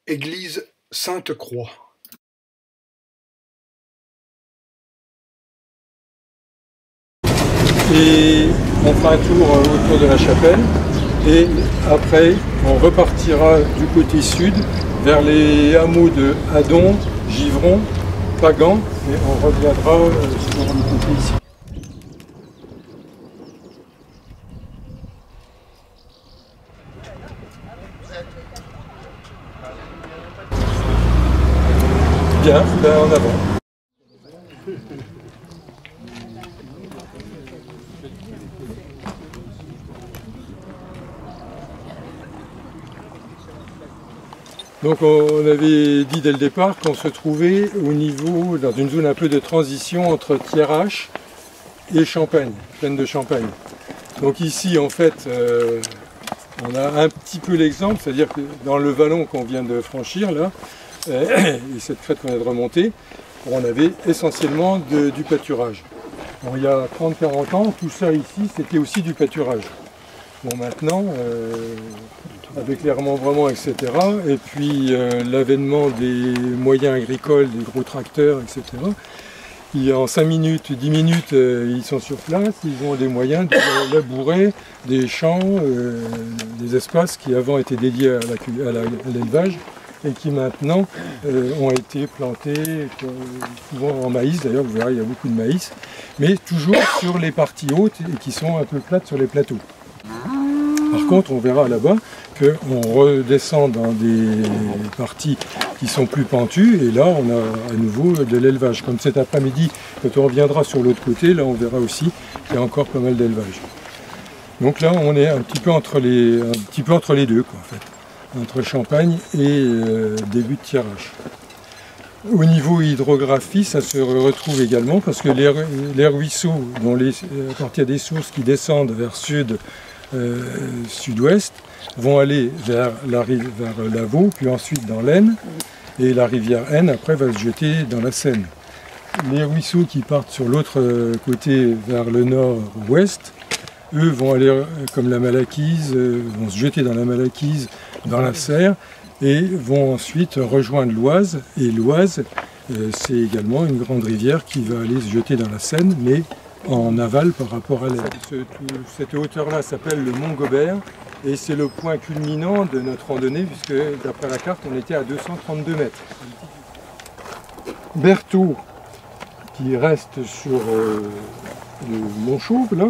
Église Sainte-Croix. Et on fera un tour autour de la chapelle et après on repartira du côté sud vers les hameaux de Hadon, Givron, Pagan et on reviendra sur le côté ici. Bien, ben en avant. Donc on avait dit dès le départ qu'on se trouvait au niveau, dans une zone un peu de transition entre Thiérache et Champagne, plaine de Champagne. Donc ici en fait on a un petit peu l'exemple, c'est-à-dire que dans le vallon qu'on vient de franchir là, et cette crête qu'on vient de remonter, on avait essentiellement du pâturage. Bon, il y a 30-40 ans, tout ça ici c'était aussi du pâturage. Bon maintenant, avec les remembrements, etc., et puis l'avènement des moyens agricoles, des gros tracteurs, etc., en 5 minutes, 10 minutes, ils sont sur place, ils ont des moyens de labourer des champs, des espaces qui avant étaient dédiés à l'élevage et qui maintenant ont été plantés, souvent en maïs, d'ailleurs vous verrez il y a beaucoup de maïs, mais toujours sur les parties hautes et qui sont un peu plates sur les plateaux. Par contre, on verra là-bas qu'on redescend dans des parties qui sont plus pentues et là on a à nouveau de l'élevage. Comme cet après-midi, quand on reviendra sur l'autre côté, là on verra aussi qu'il y a encore pas mal d'élevage. Donc là on est un petit peu entre les deux, quoi, en fait, entre Champagne et début de Thiérache. Au niveau hydrographie, ça se retrouve également parce que les ruisseaux, à partir des sources qui descendent vers sud-ouest, vont aller vers Lavaux, puis ensuite dans l'Aisne, et la rivière Aisne après va se jeter dans la Seine. Les ruisseaux qui partent sur l'autre côté vers le nord-ouest, eux vont aller comme la Malaquise, vont se jeter dans la Malaquise, dans la Serre, et vont ensuite rejoindre l'Oise, et l'Oise c'est également une grande rivière qui va aller se jeter dans la Seine, mais en aval par rapport à l'Aisne. Cette hauteur-là s'appelle le Mont Gobert et c'est le point culminant de notre randonnée puisque d'après la carte on était à 232 mètres. Berthaud, qui reste sur le Mont Chauve, là,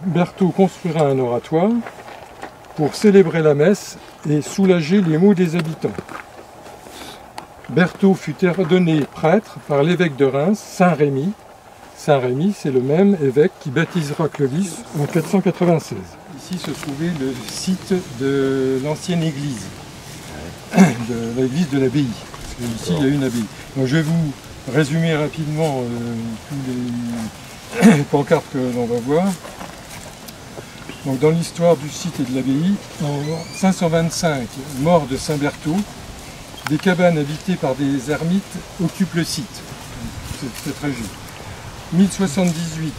Berthaud construira un oratoire pour célébrer la messe et soulager les maux des habitants. Berthaud fut ordonné prêtre par l'évêque de Reims, Saint-Rémy. Saint-Rémy, c'est le même évêque qui baptisera Clovis en 496. Ici se trouvait le site de l'ancienne église, de l'église de l'abbaye. Ici, il y a une abbaye. Donc, je vais vous résumer rapidement tous les pancartes que l'on va voir. Donc, dans l'histoire du site et de l'abbaye, en 525, mort de Saint-Berthaud, des cabanes habitées par des ermites occupent le site. C'est très juste. 1078,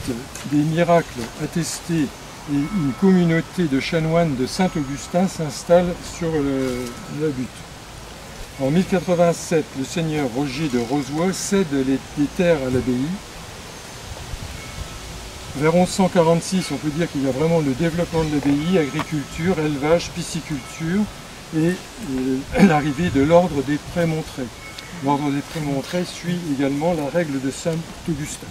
des miracles attestés et une communauté de chanoines de Saint-Augustin s'installe sur la butte. En 1087, le seigneur Roger de Rozoy cède les terres à l'abbaye. Vers 1146, on peut dire qu'il y a vraiment le développement de l'abbaye, agriculture, élevage, pisciculture et l'arrivée de l'ordre des Prémontrés. L'ordre des Prémontrés suit également la règle de Saint-Augustin.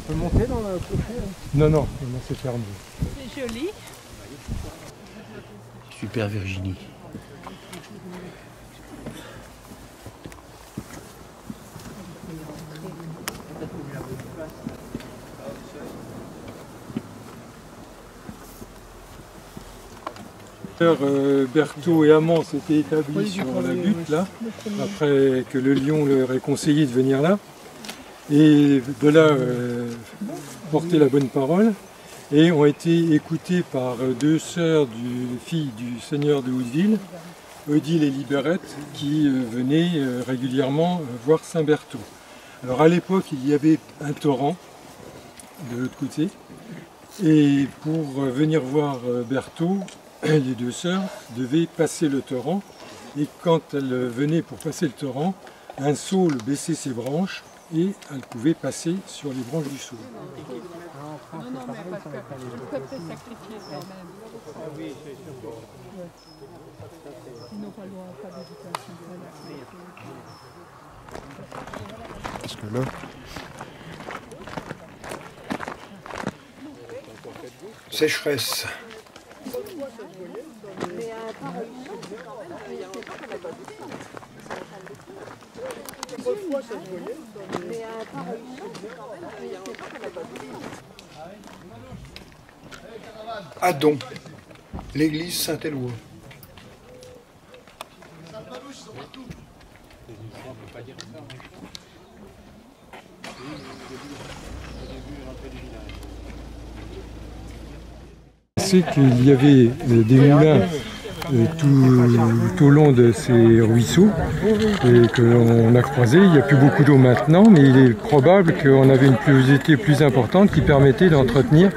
On peut monter dans le clocher? Non, c'est fermé. C'est joli. Super Virginie. Berthaud et Amand s'étaient établis sur la butte là, après que le lion leur ait conseillé de venir là. Et de là porter la bonne parole et ont été écoutés par deux sœurs filles du seigneur de Hauteville, Odile et Libérette, qui venaient régulièrement voir Saint-Berthaud. Alors à l'époque il y avait un torrent de l'autre côté et pour venir voir Berthaud, les deux sœurs devaient passer le torrent Et quand elle venait pour passer le torrent, un saule baissait ses branches et elle pouvait passer sur les branches du saule. Non, mais parce que tu peux peut-être sacrifier toi-même. Ils n'ont pas le droit à pas d'éducation. Parce que là... Sécheresse. Adon, l'église Saint-Éloi. C'est qu'il y avait des moulins tout au long de ces ruisseaux et que l'on a croisés. Il n'y a plus beaucoup d'eau maintenant, mais il est probable qu'on avait une pluviosité plus importante qui permettait d'entretenir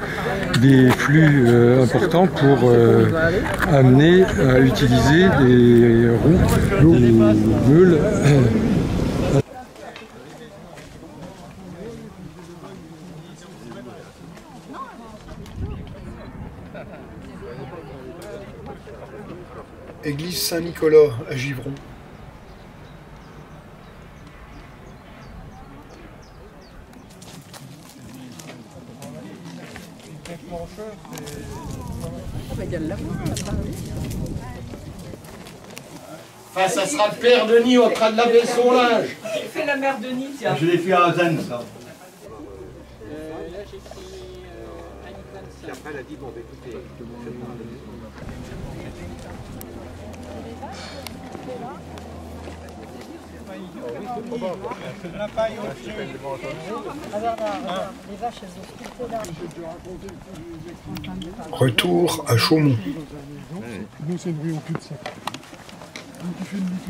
des flux importants pour amener à utiliser des roues, des meules. Église Saint-Nicolas à Givron. Enfin, ça sera le père Denis en train de laver son linge. J'ai fait la mère Denis, tiens. Je l'ai fait à Zen, ça. Là, j'ai pris Annie après, elle a dit, bon, écoutez, Retour à Chaumont. Nous, c'est une rue au cul-de-sac.